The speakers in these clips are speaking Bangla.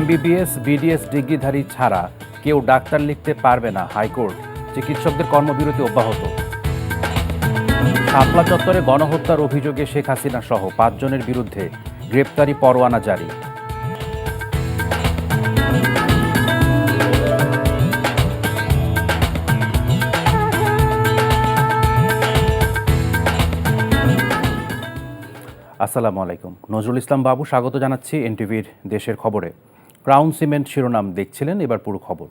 এমবিবিএস বিডিএস ডিগ্রিধারী ছাড়া কেউ ডাক্তার লিখতে পারবে না, হাইকোর্ট। চিকিৎসকদের কর্মবিরতি অব্যাহত। শাপলা চত্বরে গণহত্যার অভিযোগে শেখ হাসিনা সহ ৫ জনের বিরুদ্ধে গ্রেপ্তারি পরোয়ানা জারি। আসসালামু আলাইকুম, নজরুল ইসলাম বাবু স্বাগত জানাচ্ছি এনটিভির দেশের খবরে। ক্রাউন সিমেন্ট শিরোনাম দেখছিলেন, এবার পুরো খবর।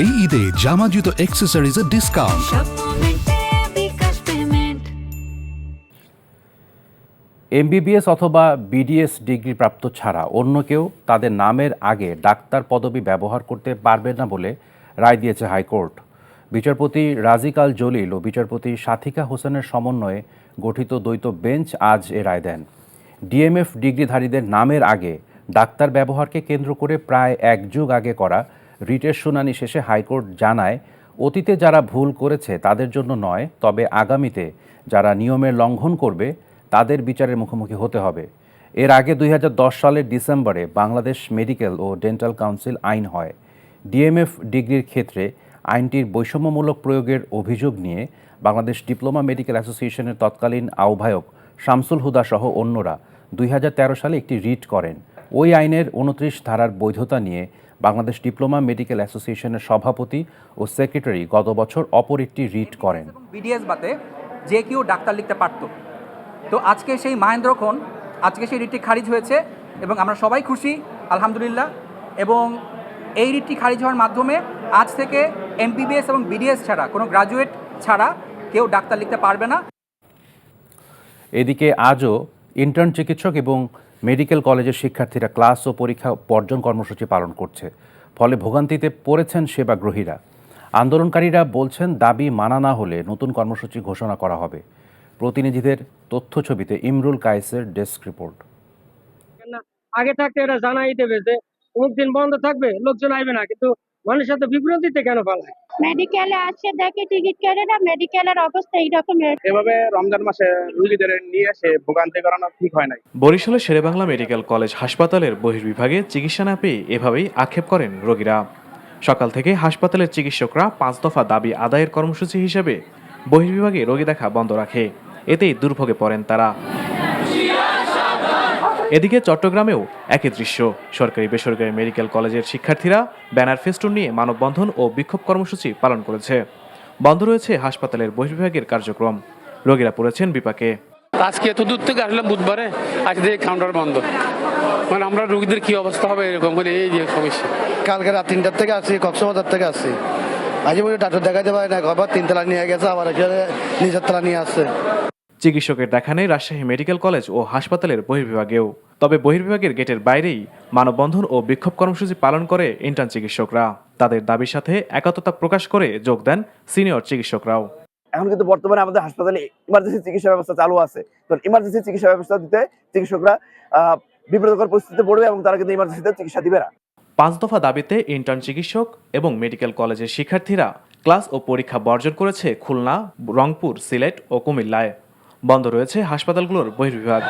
এই ঈদে জামা জুতো অ্যাক্সেসরিজের ডিসকাউন্ট। এমবিবিএস অথবা বিডিএস ডিগ্রি প্রাপ্ত ছাড়া অন্য কেউ তাদের নামের আগে ডাক্তার পদবি ব্যবহার করতে পারবে না বলে রায় দিয়েছে হাইকোর্ট। বিচারপতি রাজিক আল জলিল ও বিচারপতি সাথিকা হোসেনের সমন্বয়ে গঠিত দ্বৈত বেঞ্চ আজ এ রায় দেন। ডিএমএফ ডিগ্রিধারীদের নামের আগে ডাক্তার ব্যবহারকে কেন্দ্র করে প্রায় এক যুগ আগে করা রিটের শুনানি শেষে হাইকোর্ট জানায়, অতীতে যারা ভুল করেছে তাদের জন্য নয়, তবে আগামীতে যারা নিয়মের লঙ্ঘন করবে তাদের বিচারের মুখোমুখি হতে হবে। এর আগে ২০১০ সালের ডিসেম্বরে বাংলাদেশ মেডিকেল ও ডেন্টাল কাউন্সিল আইন হয়। ডিএমএফ ডিগ্রির ক্ষেত্রে আইনটির বৈষম্যমূলক প্রয়োগের অভিযোগ নিয়ে বাংলাদেশ ডিপ্লোমা মেডিকেল অ্যাসোসিয়েশনের তৎকালীন আহ্বায়ক শামসুল হুদা সহ অন্যরা ২০১৩ সালে একটি রিট করেন। ওই আইনের ২৯ ধারার বৈধতা নিয়ে বাংলাদেশ ডিপ্লোমা মেডিকেল অ্যাসোসিয়েশনের সভাপতি ও সেক্রেটারি গত বছর অপর একটি রিট করেন। বিডিএস বাদে যে কেউ ডাক্তার লিখতে পারত। তো আজকে সেই মাহেন্দ্রক্ষণ, আজকে সেই রিটটি খারিজ হয়েছে এবং আমরা সবাই খুশি, আলহামদুলিল্লাহ। এবং এই রিটটি খারিজ হওয়ার মাধ্যমে আজ থেকে এমবিবিএস এবং বিডিএস ছাড়া, কোনো গ্রাজুয়েট ছাড়া কেউ ডাক্তার লিখতে পারবে না। এদিকে আজও ইন্টার্ন চিকিৎসক এবং মেডিকেল কলেজের শিক্ষার্থীরা ক্লাস ও পরীক্ষা বর্জন কর্মসূচি পালন করছে। ফলে ভোগান্তিতে পড়েছেন সেবাগ্রহীরা। আন্দোলনকারীরা বলছেন, দাবি মানা না হলে নতুন কর্মসূচি ঘোষণা করা হবে। প্রতিনিধিদের তথ্য ছবিতে ইমরুল কায়েসের ডেস্ক রিপোর্ট। আগে থাকতে এরা জানাই দেবে যে অমুক দিন বন্ধ থাকবে, লোকজন আসবে না, কিন্তু মানুষের সাথে বিভ্রান্তিতে কেন পালায়? মেডিকেলে আসছে দেখে টিকিট কেটে না, মেডিকেলের অবস্থা এইরকম। এভাবে রমজান মাসে রোগীদের নিয়ে এসে ভোগান্তি করানো ঠিক হয় নাই। বরিশালের শেরেবাংলা মেডিকেল কলেজ হাসপাতালের বহির্বিভাগে চিকিৎসা না পেয়ে এভাবেই আক্ষেপ করেন রোগীরা। সকাল থেকে হাসপাতালের চিকিৎসকরা ৫ দফা দাবি আদায়ের কর্মসূচি হিসেবে বহির্বিভাগে রোগী দেখা বন্ধ রাখে। এতেই দুর্ভোগে পড়েন তারা। এদিকে চট্টগ্রামেও একই দৃশ্য। সরকারি বেসরকারি মেডিকেল কলেজের শিক্ষার্থীরা ব্যানার ফেস্টুন নিয়ে মানববন্ধন ও বিক্ষোভ কর্মসূচি পালন করেছে। বন্ধ রয়েছে হাসপাতালের বহির্বিভাগের কার্যক্রম। রোগীরা পড়েছেন বিপাকে। আজকে এত দূর থেকে আসলাম বুধবারে, আজকে কাউন্টার বন্ধ। মানে আমরা রোগীদের কি অবস্থা হবে এরকম করে, এই যে সমস্যা। কালকে রাত ৩টার থেকে আসছি, কক্সবাজার থেকে আসছি। আজ বলি ডাক্তার দেখাইতে পারে না, আবার ৩ তলা নিয়ে গেছে, আবার এখানে নিচের তলা নিয়ে আসছে। চিকিৎসকের দেখা নেই রাজশাহী মেডিকেল কলেজ ও হাসপাতালের বহির্বিভাগেও। তবে বহির্বিভাগের গেটের বাইরেই মানববন্ধন ও বিক্ষোভ কর্মসূচি পালন করে ইন্টার্ন চিকিৎসকরা। তাদের দাবির সাথে একাত্মতা প্রকাশ করে যোগ দেন সিনিয়র চিকিৎসকরাও। এখন কিন্তু বর্তমানে আমাদের হাসপাতালে ইমার্জেন্সি চিকিৎসা ব্যবস্থা চালু আছে। তো ইমার্জেন্সি চিকিৎসা ব্যবস্থা দিতে চিকিৎসকরা বিব্রতকর পরিস্থিতিতে পড়বে এবং তারা কিন্তু ইমার্জেন্সিতে চিকিৎসা দিবে না। ৫ দফা দাবিতে ইন্টার্ন চিকিৎসক এবং মেডিকেল কলেজের শিক্ষার্থীরা ক্লাস ও পরীক্ষা বর্জন করেছে খুলনা, রংপুর, সিলেট ও কুমিল্লায়। বন্ধ রয়েছে হাসপাতালগুলোর বহির্বিভাগ।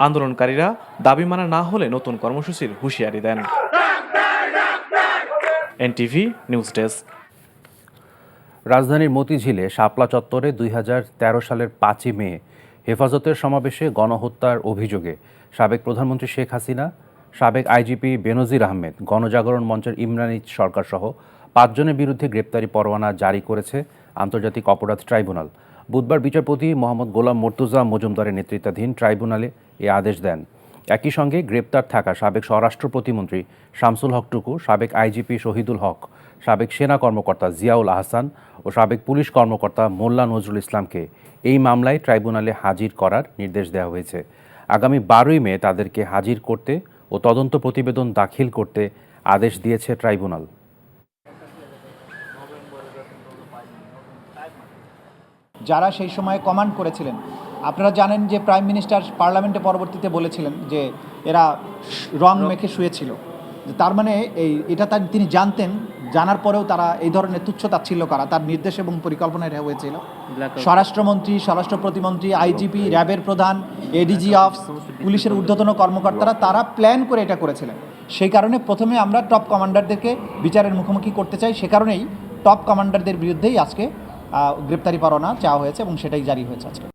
আন্দোলনকারীরা দাবি মানা না হলে নতুন কর্মসূচির হুঁশিয়ারি দেন। NTV news desk. রাজধানীর মতিঝিলে শাপলা চত্বরে ২০১৩ সালের ৫ই মে হেফাজতের সমাবেশে গণহত্যার অভিযোগে সাবেক প্রধানমন্ত্রী শেখ হাসিনা, সাবেক আইজিপি বেনজির আহমেদ, গণজাগরণ মঞ্চের ইমরান সরকার সহ ৫ জনের বিরুদ্ধে গ্রেপ্তারি পরোয়ানা জারি করেছে আন্তর্জাতিক অপরাধ ট্রাইব্যুনাল। বুধবার বিচারপতি মোহাম্মদ গোলাম মর্তুজা মজুমদারের নেতৃত্বাধীন ট্রাইব্যুনালে এ আদেশ দেন। একই সঙ্গে গ্রেপ্তার থাকা সাবেক স্বরাষ্ট্র প্রতিমন্ত্রী শামসুল হক টুকু, সাবেক আইজিপি শহীদুল হক, সাবেক সেনা কর্মকর্তা জিয়াউল আহসান ও সাবেক পুলিশ কর্মকর্তা মোল্লা নজরুল ইসলামকে এই মামলায় ট্রাইব্যুনালে হাজির করার নির্দেশ দেওয়া হয়েছে। আগামী ১২ই মে তাদেরকে হাজির করতে ও তদন্ত প্রতিবেদন দাখিল করতে আদেশ দিয়েছে ট্রাইব্যুনাল। যারা সেই সময় কমান্ড করেছিলেন, আপনারা জানেন যে প্রাইম মিনিস্টার পার্লামেন্টে পরবর্তীতে বলেছিলেন যে এরা রং মেখে শুয়েছিল। তার মানে এটা তিনি জানতেন জানার পরেও তারা এই ধরনের তুচ্ছ তাচ্ছিল্য করা তার নির্দেশ এবং পরিকল্পনায় এটা হয়েছিল। স্বরাষ্ট্রমন্ত্রী, স্বরাষ্ট্র প্রতিমন্ত্রী, আইজিপি, র্যাবের প্রধান, এডিজি অফ, পুলিশের ঊর্ধ্বতন কর্মকর্তারা তারা প্ল্যান করে এটা করেছিলেন। সেই কারণে প্রথমে আমরা টপ কমান্ডারদেরকে বিচারের মুখোমুখি করতে চাই, সে কারণেই টপ কমান্ডারদের বিরুদ্ধেই আজকে গ্রেপ্তারি পরোয়ানা চাওয়া হয়েছে এবং সেটাই জারি হয়েছে আজকে।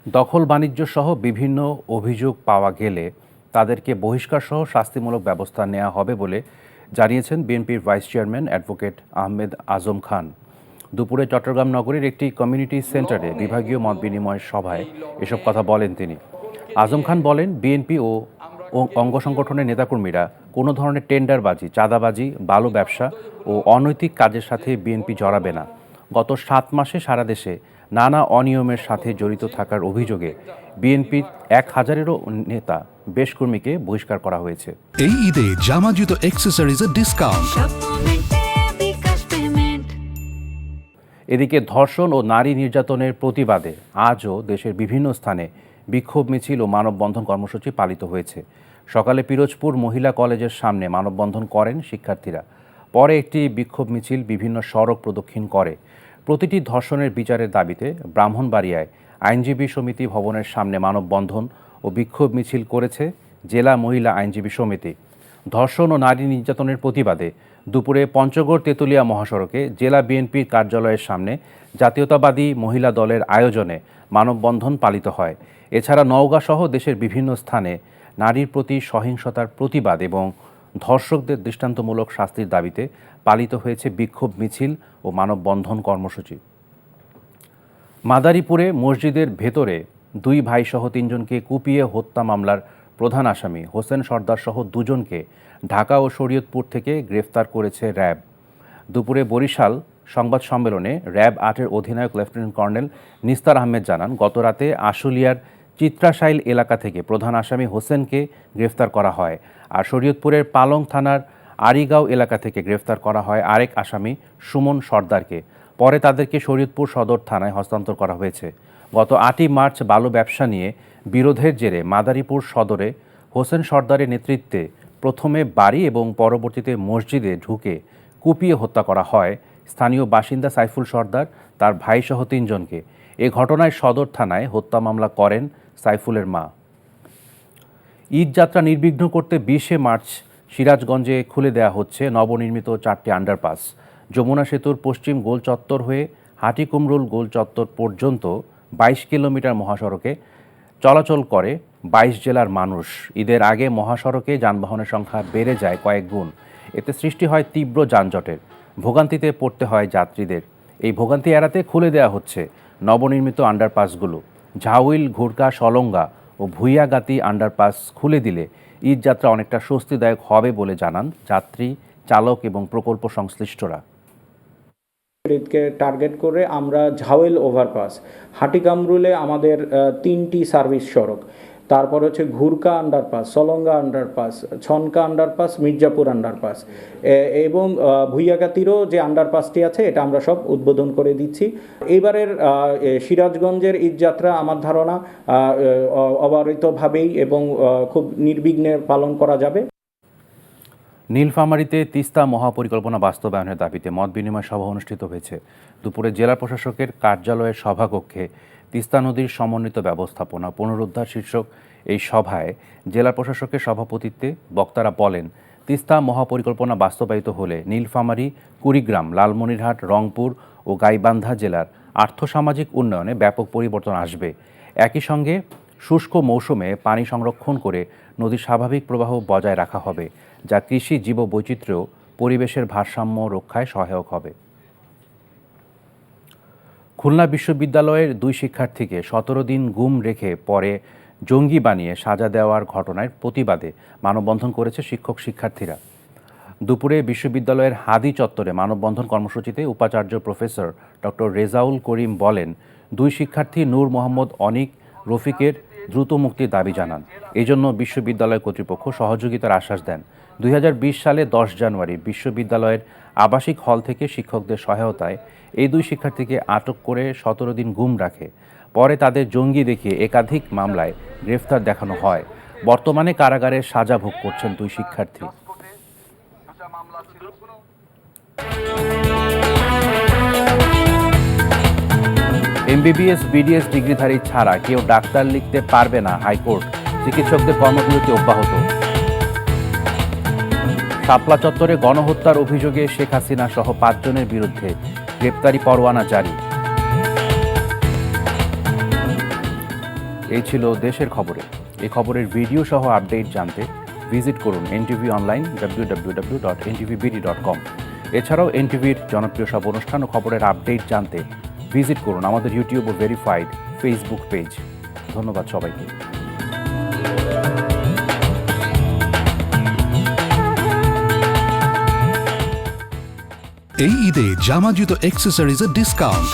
দখল বাণিজ্য সহ বিভিন্ন অভিযোগ পাওয়া গেলে তাদেরকে বহিষ্কার সহ শাস্তিমূলক ব্যবস্থা নেওয়া হবে বলে জানিয়েছেন বিএনপির vice chairman advocate Ahmed Azam Khan. দুপুরে চট্টগ্রাম নগরীর একটি কমিউনিটি সেন্টারে বিভাগীয় মত বিনিময় সভায় এসব কথা বলেন তিনি। আজম খান বলেন, বিএনপি ও অঙ্গ সংগঠনের নেতাকর্মীরা কোনো ধরনের টেন্ডারবাজি, চাঁদাবাজি, বালু ব্যবসা ও অনৈতিক কাজের সাথে বিএনপি জড়াবে না। গত 7 মাসে সারা দেশে নানা অনিয়মের সাথে জড়িত থাকার অভিযোগে বিএনপির 1000-এরও নেতা বেশ কর্মীকে বহিষ্কার করা হয়েছে। এই ঈদে জামা জুতো অ্যাক্সেসরিজের ডিসকাউন্ট। এদিকে ধর্ষণ ও নারী নির্যাতনের প্রতিবাদে আজও দেশের বিভিন্ন স্থানে বিক্ষোভ মিছিল ও মানববন্ধন কর্মসূচি পালিত হয়েছে। সকালে পিরোজপুর মহিলা কলেজের সামনে মানববন্ধন করেন শিক্ষার্থীরা। পরে একটি বিক্ষোভ মিছিল বিভিন্ন সড়ক প্রদক্ষিণ করে। প্রতিটি ধর্ষণের বিচারের দাবিতে ব্রাহ্মণবাড়িয়ায় আইনজীবী সমিতি ভবনের সামনে মানববন্ধন ও বিক্ষোভ মিছিল করেছে জেলা মহিলা আইনজীবী সমিতি। ধর্ষণ ও নারী নির্যাতনের প্রতিবাদে দুপুরে পঞ্চগড় তেতুলিয়া মহাসড়কে জেলা বিএনপির কার্যালয়ের সামনে জাতীয়তাবাদী মহিলা দলের আয়োজনে মানববন্ধন পালিত হয়। এছাড়া নওগাঁ সহ দেশের বিভিন্ন স্থানে নারীর প্রতি সহিংসতার প্রতিবাদ এবং ধর্ষকদের দৃষ্টান্তমূলক শাস্তির দাবিতে পালিত হয়েছে বিক্ষোভ মিছিল ও মানববন্ধন কর্মসূচি। মাদারীপুরে মসজিদের ভেতরে 2 ভাইসহ 3 জনকে কুপিয়ে হত্যা মামলার প্রধান আসামি হোসেন সর্দার সহ 2 জনকে ঢাকা ও শরীয়তপুর থেকে গ্রেফতার করেছে র্যাব। দুপুরে বরিশাল সংবাদ সম্মেলনে র্যাব 8-এর অধিনায়ক লেফটেন্যান্ট কর্নেল নিস্তার আহমেদ জানান, গতরাতে আশুলিয়ার চিত্রাশাইল এলাকা থেকে প্রধান আসামি হোসেনকে গ্রেফতার করা হয়, আর শরীয়তপুরের পালং থানার আরিগাঁও এলাকা থেকে গ্রেফতার করা হয় আরেক আসামি সুমন সর্দারকে। পরে তাদেরকে শরীয়তপুর সদর থানায় হস্তান্তর করা হয়েছে। গত 8ই মার্চ বালু ব্যবসা নিয়ে বিরোধের জেরে মাদারীপুর সদরে হোসেন সর্দারের নেতৃত্বে প্রথমে বাড়ি এবং পরবর্তীতে মসজিদে ঢুকে কুপিয়ে হত্যা করা হয় স্থানীয় বাসিন্দা সাইফুল সর্দার, তার ভাইসহ 3 জনকে। এ ঘটনায় সদর থানায় হত্যা মামলা করেন সাইফুলের মা। ঈদ যাত্রা নির্বিঘ্ন করতে 20শে মার্চ সিরাজগঞ্জে খুলে দেওয়া হচ্ছে নবনির্মিত 4টি আন্ডারপাস। যমুনা সেতুর পশ্চিম গোল চত্বর হয়ে হাটিকুমরুল গোল চত্বর পর্যন্ত 22 কিলোমিটার মহাসড়কে চলাচল করে 22 জেলার মানুষ। ঈদের আগে মহাসড়কে যানবাহনের সংখ্যা বেড়ে যায় কয়েক গুণ। এতে সৃষ্টি হয় তীব্র যানজটের, ভোগান্তিতে পড়তে হয় যাত্রীদের। এই ভোগান্তি এড়াতে খুলে দেওয়া হচ্ছে নবনির্মিত আন্ডারপাসগুলো। ঝাউইল, ঘুরকা, সলঙ্গা ও ভুইয়াগাতি আন্ডারপাস খুলে দিলে ঈদ যাত্রা অনেকটা স্বস্তিদায়ক হবে বলে জানান যাত্রী, চালক এবং প্রকল্প সংশ্লিষ্টরা। ঈদকে টার্গেট করে আমরা ঝাউইল ওভারপাস, হাটিকামরুলে আমাদের 3টি সার্ভিস সড়ক, তারপর হচ্ছে Ghurka underpass, Salanga underpass, Chhonka underpass, Mirzapur underpass এবং ভুইয়াগাতিরও যে আন্ডারপাসটি আছে এটা আমরা সব উদ্বোধন করে দিচ্ছি। এইবারের সিরাজগঞ্জের ঈদযাত্রা আমার ধারণা অবারিতভাবেই এবং খুব নির্বিঘ্নে পালন করা যাবে। নীলফামারীতে তিস্তা মহাপরিকল্পনা বাস্তবায়নের দাবিতে মত বিনিময় সভা অনুষ্ঠিত হয়েছে। দুপুরে জেলা প্রশাসকের কার্যালয়ের সভাকক্ষে তিস্তা নদীর সমন্বিত ব্যবস্থাপনা পুনরুদ্ধার শীর্ষক এই সভায় জেলা প্রশাসকের সভাপতিত্বে বক্তারা বলেন, তিস্তা মহাপরিকল্পনা বাস্তবায়িত হলে নীলফামারী, কুড়িগ্রাম, লালমনিরহাট, রংপুর ও গাইবান্ধা জেলার আর্থসামাজিক উন্নয়নে ব্যাপক পরিবর্তন আসবে। একই সঙ্গে শুষ্ক মৌসুমে পানি সংরক্ষণ করে নদীর স্বাভাবিক প্রবাহ বজায় রাখা হবে, যা কৃষি, জীববৈচিত্র্য, পরিবেশের ভারসাম্য রক্ষায় সহায়ক হবে। খুলনা বিশ্ববিদ্যালয়ের 2 শিক্ষার্থীকে 17 দিন গুম রেখে পরে জঙ্গি বানিয়ে সাজা দেওয়ার ঘটনার প্রতিবাদে মানববন্ধন করেছে শিক্ষক-শিক্ষার্থীরা। দুপুরে বিশ্ববিদ্যালয়ের হাদি চত্বরে মানববন্ধন কর্মসূচিতে উপাচার্য প্রফেসর ডক্টর রেজাউল করিম বলেন, 2 শিক্ষার্থী নূর মোহাম্মদ অনিক, রফিকের দ্রুত মুক্তির দাবি জানান। এজন্য বিশ্ববিদ্যালয় কর্তৃপক্ষ সহযোগিতার আশ্বাস দেন। 2020 সালে 10 জানুয়ারি বিশ্ববিদ্যালয়ের আবাসিক হল থেকে শিক্ষকদের সহায়তায় এই 2 শিক্ষার্থীকে আটক করে 17 দিন গুম রাখে। পরে তাদের জঙ্গি দেখিয়ে একাধিক মামলায় গ্রেফতার দেখানো হয়। বর্তমানে কারাগারে সাজা ভোগ করছেন 2 শিক্ষার্থী। এমবিবিএস বিডিএস ডিগ্রিধারী ছাড়া কেউ ডাক্তার লিখতে পারবে না, হাইকোর্ট। চিকিৎসকদের কর্মবিরতি অব্যাহত। শাপলা চত্বরে গণহত্যার অভিযোগে শেখ হাসিনা সহ 5 জনের বিরুদ্ধে গ্রেপ্তারি পরোয়ানা জারি। এই ছিল দেশের খবরে। এই খবরের ভিডিও সহ আপডেট জানতে ভিজিট করুন এনটিভি অনলাইন www.ntvbd.com। এছাড়াও এনটিভির জনপ্রিয় সব অনুষ্ঠান ও খবরের আপডেট জানতে ভিজিট করুন আমাদের ইউটিউব ও ভেরিফাইড ফেসবুক পেজ। ধন্যবাদ সবাইকে। এই ঈদে জামা জুতো অ্যাক্সেসরিজের ডিসকাউন্ট।